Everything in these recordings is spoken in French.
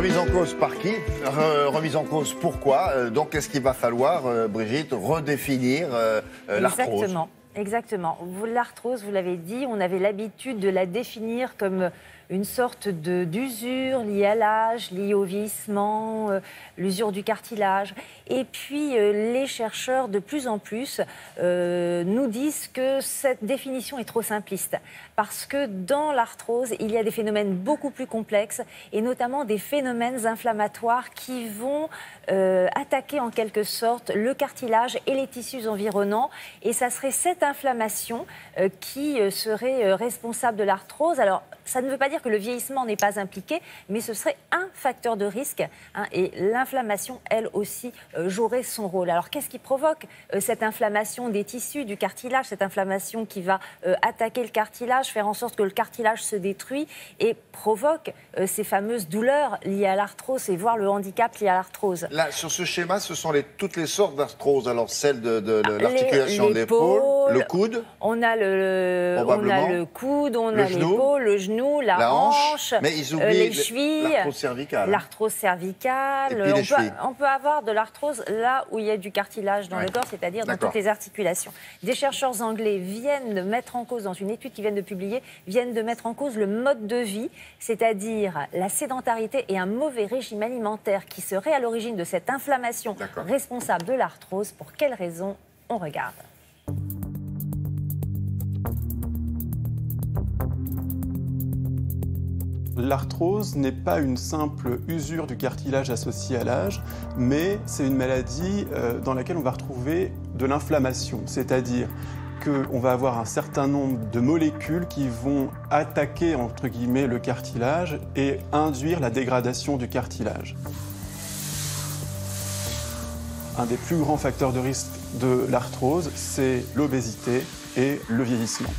Remise en cause par qui? Remise en cause pourquoi? Donc, est-ce qu'il va falloir, Brigitte, redéfinir l'arthrose? Exactement. L'arthrose, vous l'avez dit, on avait l'habitude de la définir comme une sorte d'usure liée à l'âge, liée au vieillissement, l'usure du cartilage. Et puis, les chercheurs, de plus en plus, nous disent que cette définition est trop simpliste. Parce que dans l'arthrose, il y a des phénomènes beaucoup plus complexes, et notamment des phénomènes inflammatoires qui vont attaquer en quelque sorte le cartilage et les tissus environnants. Et ça serait cette inflammation qui serait responsable de l'arthrose. Alors, ça ne veut pas dire que le vieillissement n'est pas impliqué, mais ce serait un facteur de risque. Et l'inflammation, elle aussi, jouerait son rôle. Alors, qu'est-ce qui provoque cette inflammation des tissus, du cartilage, cette inflammation qui va attaquer le cartilage, faire en sorte que le cartilage se détruit et provoque ces fameuses douleurs liées à l'arthrose et voire le handicap lié à l'arthrose. Là, sur ce schéma, ce sont toutes les sortes d'arthrose. Alors, celle de l'articulation de l'épaule, le coude. On a le coude, on a l'épaule, le genou, la hanche, mais ils oublient les chevilles, l'arthrose cervicale. L'arthrose cervicale. Et puis on peut avoir de l'arthrose là où il y a du cartilage dans le corps, c'est-à-dire dans toutes les articulations. Des chercheurs anglais viennent de mettre en cause, dans une étude qu'ils viennent de publier, viennent de mettre en cause le mode de vie, c'est-à-dire la sédentarité et un mauvais régime alimentaire qui serait à l'origine de cette inflammation responsable de l'arthrose. Pour quelles raisons? On regarde. L'arthrose n'est pas une simple usure du cartilage associée à l'âge, mais c'est une maladie dans laquelle on va retrouver de l'inflammation, c'est-à-dire qu'on va avoir un certain nombre de molécules qui vont attaquer, entre guillemets, le cartilage et induire la dégradation du cartilage. Un des plus grands facteurs de risque de l'arthrose, c'est l'obésité et le vieillissement.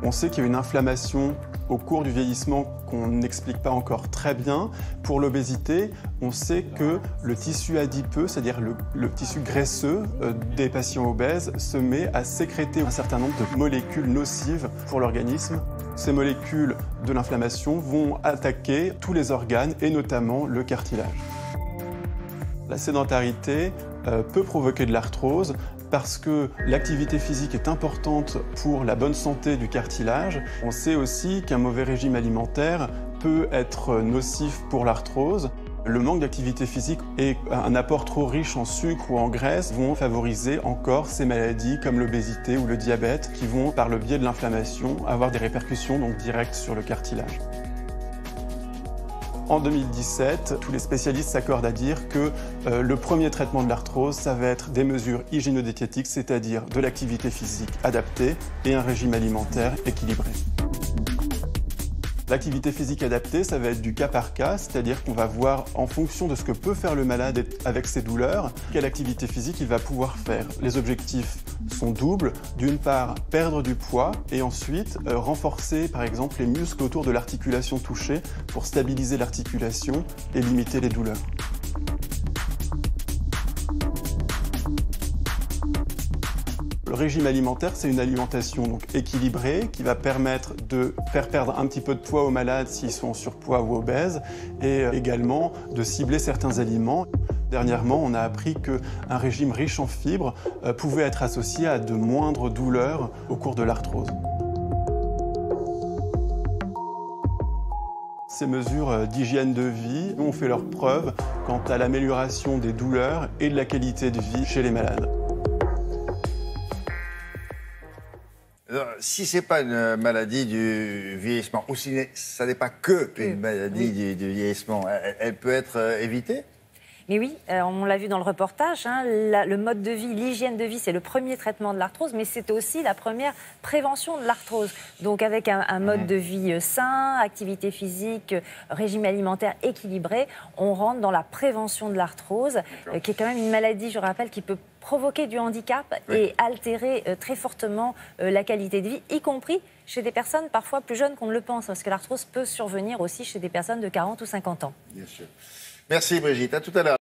On sait qu'il y a une inflammation au cours du vieillissement qu'on n'explique pas encore très bien. Pour l'obésité, on sait que le tissu adipeux, c'est-à-dire le tissu graisseux des patients obèses, se met à sécréter un certain nombre de molécules nocives pour l'organisme. Ces molécules de l'inflammation vont attaquer tous les organes et notamment le cartilage. La sédentarité peut provoquer de l'arthrose parce que l'activité physique est importante pour la bonne santé du cartilage. On sait aussi qu'un mauvais régime alimentaire peut être nocif pour l'arthrose. Le manque d'activité physique et un apport trop riche en sucre ou en graisse vont favoriser encore ces maladies comme l'obésité ou le diabète qui vont, par le biais de l'inflammation, avoir des répercussions donc directes sur le cartilage. En 2017, tous les spécialistes s'accordent à dire que le premier traitement de l'arthrose, ça va être des mesures hygiéno-diététiques, c'est-à-dire de l'activité physique adaptée et un régime alimentaire équilibré. L'activité physique adaptée, ça va être du cas par cas, c'est-à-dire qu'on va voir en fonction de ce que peut faire le malade avec ses douleurs, quelle activité physique il va pouvoir faire. Les objectifs sont doubles. D'une part, perdre du poids et ensuite renforcer par exemple les muscles autour de l'articulation touchée pour stabiliser l'articulation et limiter les douleurs. Le régime alimentaire, c'est une alimentation donc équilibrée qui va permettre de faire perdre un petit peu de poids aux malades s'ils sont en surpoids ou obèses et également de cibler certains aliments. Dernièrement, on a appris qu'un régime riche en fibres pouvait être associé à de moindres douleurs au cours de l'arthrose. Ces mesures d'hygiène de vie ont fait leurs preuves quant à l'amélioration des douleurs et de la qualité de vie chez les malades. Si ce n'est pas une maladie du vieillissement, ou si ça n'est pas que une maladie du vieillissement, elle peut être évitée? Mais oui, on l'a vu dans le reportage, le mode de vie, l'hygiène de vie, c'est le premier traitement de l'arthrose, mais c'est aussi la première prévention de l'arthrose. Donc avec un mode de vie sain, activité physique, régime alimentaire équilibré, on rentre dans la prévention de l'arthrose, qui est quand même une maladie, je rappelle, qui peut provoquer du handicap et altérer très fortement la qualité de vie, y compris chez des personnes parfois plus jeunes qu'on ne le pense, parce que l'arthrose peut survenir aussi chez des personnes de 40 ou 50 ans. Bien sûr. Merci Brigitte, à tout à l'heure.